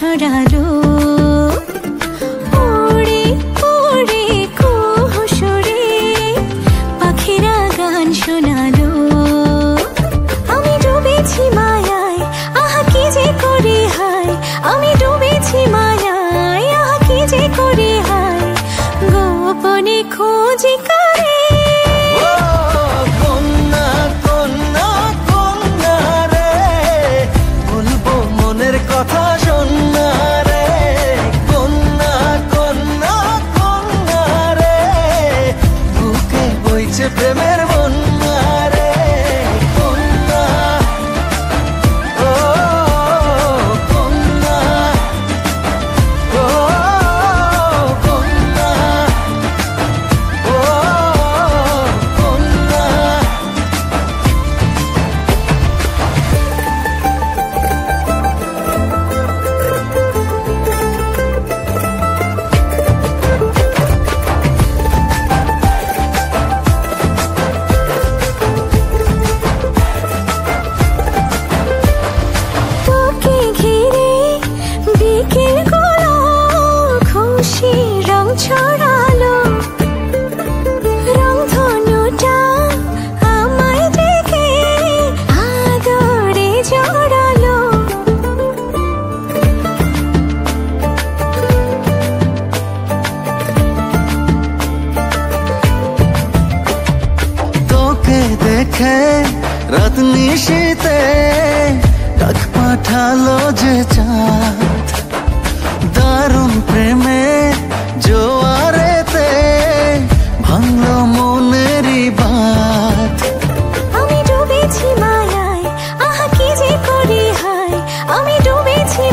ছড়ালো, উড়ে উড়ে কুহু সুরে পাখিরা গান শোনালো। আমি ডুবেছি মায়ায়, আহা কি যে করি হায়, আমি ডুবেছি মায়ায়, আহা কি যে করি হায়, গোপনে খোঁজি করে। প্রেমের বন্যা রে কন্যা, ও কন্যা, ও কন্যা, ও কন্যা। ছড়ালো রংধনুটা আমায় ডেকে আদরে জড়ালো। তোকে দেখে রাত নিশীতে ডাক পাঠালো যে চাঁদ, দারুণ প্রেমে জোয়ারেতে ভাঙলো মনেরই বাঁধ। আমি ডুবেছি মায়ায়, আহা কি যে করি হায়, আমি ডুবেছি